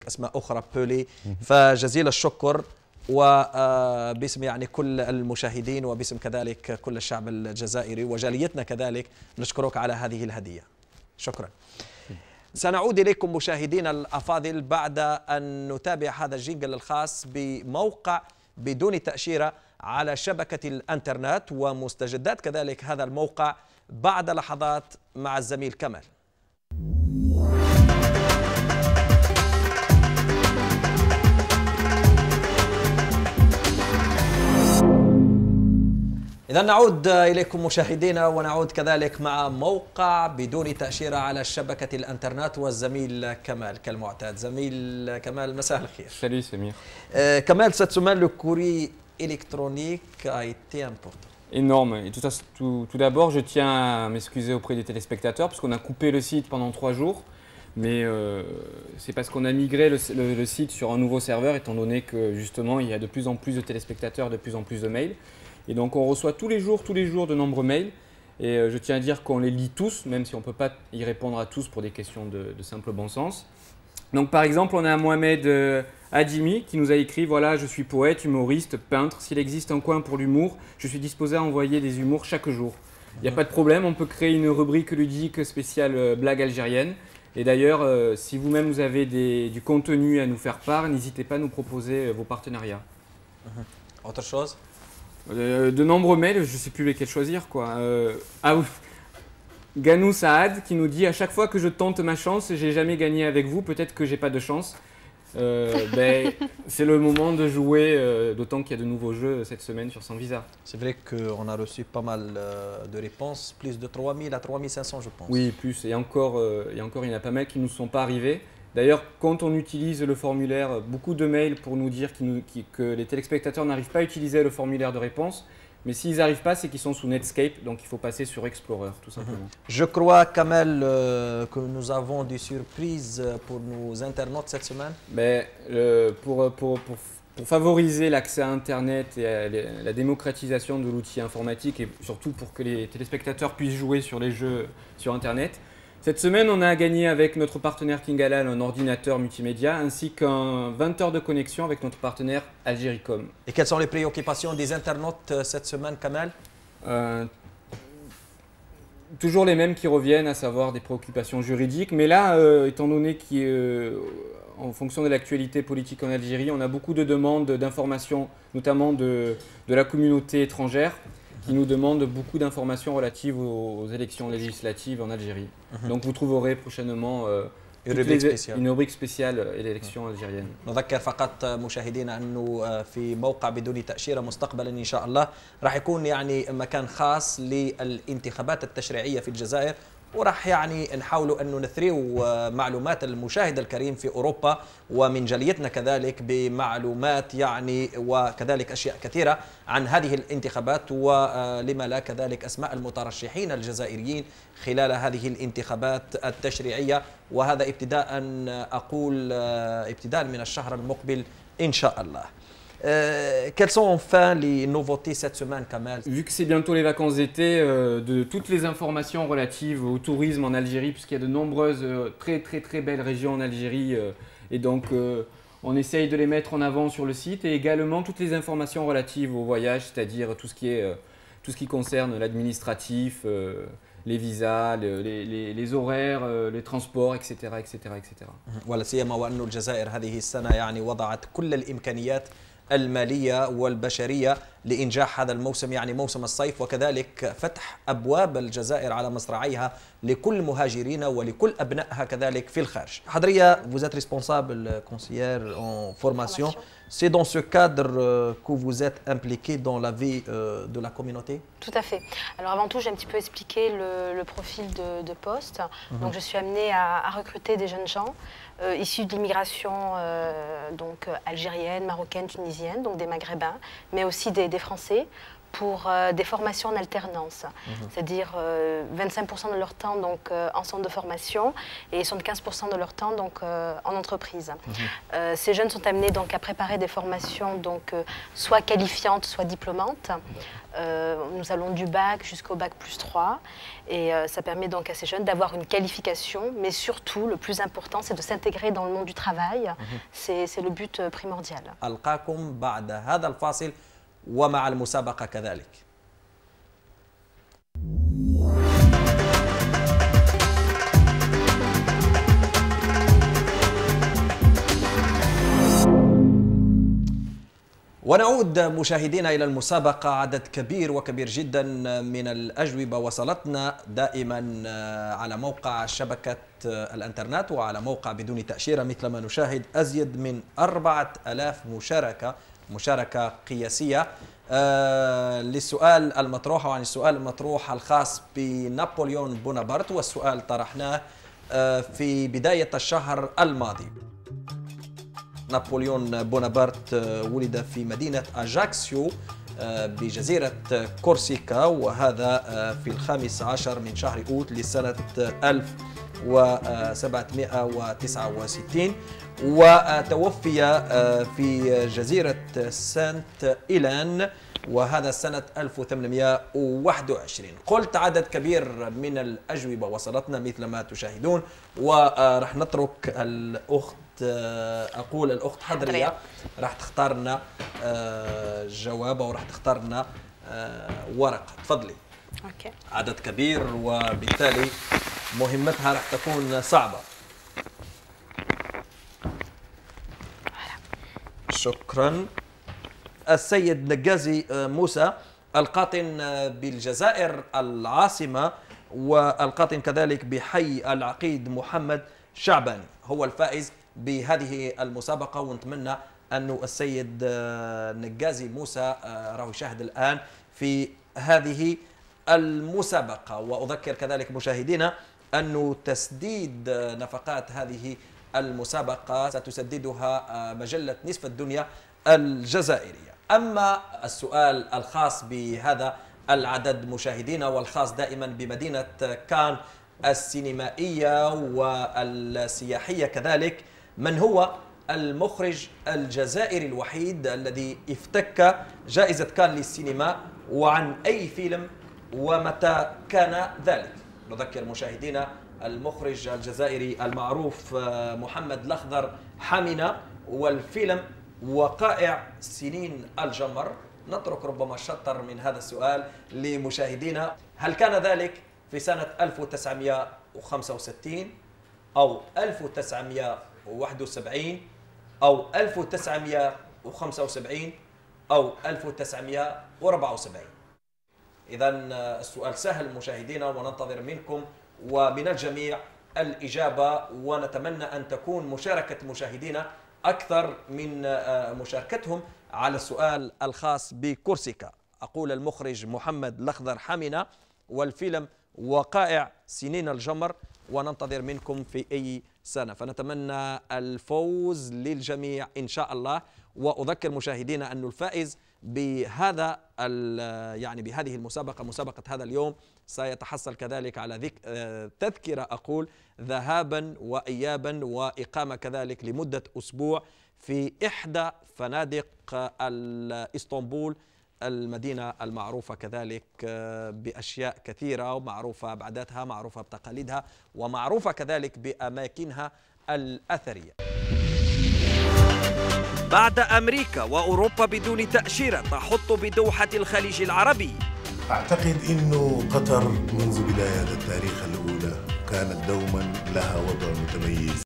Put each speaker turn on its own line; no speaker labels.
أسماء أخرى بولي. فجزيل الشكر وباسم يعني كل المشاهدين وباسم كذلك كل الشعب الجزائري وجاليتنا كذلك نشكرك على هذه الهدية. شكرا. سنعود إليكم مشاهدينا الأفاضل بعد أن نتابع هذا الجينجل الخاص بموقع بدون تأشيرة على شبكة الإنترنت ومستجدات كذلك هذا الموقع بعد لحظات مع الزميل كمال. إذا نعود إليكم مشاهدينا ونعود كذلك مع موقع بدون تأشيرة على شبكة الإنترنت والزميل كمال كالمعتاد. زميل كمال مساء الخير.
Salut Samir.
Kamal, cette semaine le courrier électronique a été important.
Énorme. Et tout d'abord, je tiens à m'excuser auprès des téléspectateurs parce qu'on a coupé le site pendant 3 jours. Mais c'est parce qu'on a migré le site sur un nouveau serveur étant donné que justement il y a de plus en plus de téléspectateurs, de plus en plus de mails. Et donc on reçoit tous les jours de nombreux mails. Et je tiens à dire qu'on les lit tous, même si on ne peut pas y répondre à tous pour des questions de simple bon sens. Donc par exemple, on a Mohamed Adimi qui nous a écrit « Voilà, je suis poète, humoriste, peintre. S'il existe un coin pour l'humour, je suis disposé à envoyer des humours chaque jour. Il n'y a pas de problème, on peut créer une rubrique ludique spéciale blague algérienne. Et d'ailleurs, si vous-même vous avez du contenu à nous faire part, n'hésitez pas à nous proposer vos partenariats. »
Autre chose?
De nombreux mails, je ne sais plus lesquels choisir, quoi. Ah oui, Ganou Saad qui nous dit « À chaque fois que je tente ma chance, j'ai jamais gagné avec vous, peut-être que j'ai pas de chance. » C'est le moment de jouer, d'autant qu'il y a de nouveaux jeux cette semaine sur Sans Visa.
C'est vrai qu'on a reçu pas mal de réponses, plus de 3000 à 3500 je pense.
Oui, plus, et encore, il y en a pas mal qui ne nous sont pas arrivés. D'ailleurs, quand on utilise le formulaire, beaucoup de mails pour nous dire que les téléspectateurs n'arrivent pas à utiliser le formulaire de réponse. Mais s'ils n'arrivent pas, c'est qu'ils sont sous Netscape, donc il faut passer sur Explorer, tout simplement.
Je crois, Kamel, que nous avons des surprises pour nos internautes cette semaine.
Pour favoriser l'accès à Internet et à la démocratisation de l'outil informatique, et surtout pour que les téléspectateurs puissent jouer sur les jeux sur Internet, cette semaine, on a gagné avec notre partenaire Kingalal un ordinateur multimédia ainsi qu'un 20 heures de connexion avec notre partenaire Algéricom.
Et quelles sont les préoccupations des internautes cette semaine, Kamel?
Toujours les mêmes qui reviennent, à savoir des préoccupations juridiques. Mais là, étant donné qu'en fonction de l'actualité politique en Algérie, on a beaucoup de demandes d'informations, notamment de la communauté étrangère, qui nous demande beaucoup d'informations relatives aux élections législatives en Algérie. Donc vous trouverez prochainement une rubrique spéciale élections algériennes.
نذكر فقط مشاهدينا أنه في موقع بدون تأشيرة مستقبلا إن شاء الله راح يكون يعني مكان خاص للانتخابات التشريعية في الجزائر وراح يعني نحاولوا أنه نثريو معلومات المشاهد الكريم في أوروبا ومن جاليتنا كذلك بمعلومات يعني وكذلك أشياء كثيرة عن هذه الانتخابات ولما لا كذلك أسماء المترشحين الجزائريين خلال هذه الانتخابات التشريعية وهذا ابتداء أقول ابتداء من الشهر المقبل إن شاء الله. Quelles sont enfin les nouveautés cette semaine, Kamel?
Vu que c'est bientôt les vacances d'été, de toutes les informations relatives au tourisme en Algérie, puisqu'il y a de nombreuses très belles régions en Algérie, et donc on essaye de les mettre en avant sur le site, et également toutes les informations relatives au voyage, c'est-à-dire tout ce qui concerne l'administratif, les visas, les horaires, les transports, etc.
ولا سيما وأن الجزائر هذه السنة يعني وضعت كل الإمكانيات المالية والبشرية لإنجاح هذا الموسم يعني موسم الصيف وكذلك فتح أبواب الجزائر على مصراعيها لكل مهاجرين ولكل أبنائها كذلك في الخارج. حضرية, vous êtes responsable conseillère en formation. C'est dans ce cadre que vous êtes impliqué dans la vie de la communauté?
Tout à fait. Alors avant tout, j'ai un petit peu expliqué le profil de poste. Donc je suis amenée à recruter des jeunes gens issus de l'immigration algérienne, marocaine, tunisienne, donc des Maghrébins, mais aussi des Français, pour des formations en alternance, c'est-à-dire 25% de leur temps donc, en centre de formation et 75% de leur temps donc, en entreprise. Ces jeunes sont amenés donc, à préparer des formations donc, soit qualifiantes, soit diplômantes. Nous allons du bac jusqu'au bac plus 3 et ça permet donc à ces jeunes d'avoir une qualification, mais surtout le plus important c'est de s'intégrer dans le monde du travail, c'est le but primordial.
ألقاكم بعد هذا الفاصل ومع المسابقة كذلك. ونعود مشاهدينا إلى المسابقة. عدد كبير وكبير جدا من الأجوبة وصلتنا دائما على موقع شبكة الانترنت وعلى موقع بدون تأشيرة، مثل ما نشاهد أزيد من 4000 مشاركة قياسية للسؤال المطروح، وعن السؤال المطروح الخاص بنابليون بونابرت، والسؤال طرحناه في بداية الشهر الماضي. نابليون بونابرت ولد في مدينة أجاكسيو بجزيرة كورسيكا، وهذا في 15 من شهر أوت لسنة 1769، وتوفي في جزيرة سانت إيلان وهذا سنة 1821. قلت عدد كبير من الأجوبة وصلتنا مثل ما تشاهدون، ورح نترك الأخت أقول الأخت حضرية راح تختار لنا جواب أو راح تختار لنا ورقة. تفضلي.
أوكي.
عدد كبير وبالتالي مهمتها راح تكون صعبة. شكرا. السيد نجازي موسى، القاطن بالجزائر العاصمة والقاطن كذلك بحي العقيد محمد شعباني، هو الفائز بهذه المسابقة، ونتمنى أنه السيد نجازي موسى راهو يشاهد الآن في هذه المسابقة. وأذكر كذلك مشاهدينا أنه تسديد نفقات هذه المسابقة ستسددها مجلة نصف الدنيا الجزائرية. أما السؤال الخاص بهذا العدد مشاهدينا والخاص دائما بمدينة كان السينمائية والسياحية كذلك، من هو المخرج الجزائري الوحيد الذي افتك جائزة كان للسينما، وعن أي فيلم ومتى كان ذلك؟ نذكر مشاهدينا المخرج الجزائري المعروف محمد الأخضر حامنة، والفيلم وقائع سنين الجمر. نترك ربما الشطر من هذا السؤال لمشاهدينا، هل كان ذلك في سنة 1965 أو 1971 أو 1975 أو 1974؟ إذا السؤال سهل مشاهدينا، وننتظر منكم ومن الجميع الإجابة، ونتمنى أن تكون مشاركة مشاهدينا أكثر من مشاركتهم على السؤال الخاص بكورسيكا. أقول المخرج محمد الأخضر حامنة والفيلم وقائع سنين الجمر، وننتظر منكم في أي سنة، فنتمنى الفوز للجميع إن شاء الله. وأذكر مشاهدينا أن الفائز بهذا يعني بهذه المسابقة، مسابقة هذا اليوم، سيتحصل كذلك على تذكرة أقول ذهابا وإيابا وإقامة كذلك لمدة أسبوع في إحدى فنادق إسطنبول، المدينة المعروفة كذلك بأشياء كثيرة، ومعروفة بعاداتها، معروفة بتقاليدها، ومعروفة كذلك بأماكنها الأثرية. بعد أمريكا وأوروبا بدون تأشيرة تحط بدوحة الخليج العربي.
أعتقد أنه قطر منذ بداية التاريخ الأولى كانت دوما لها وضع متميز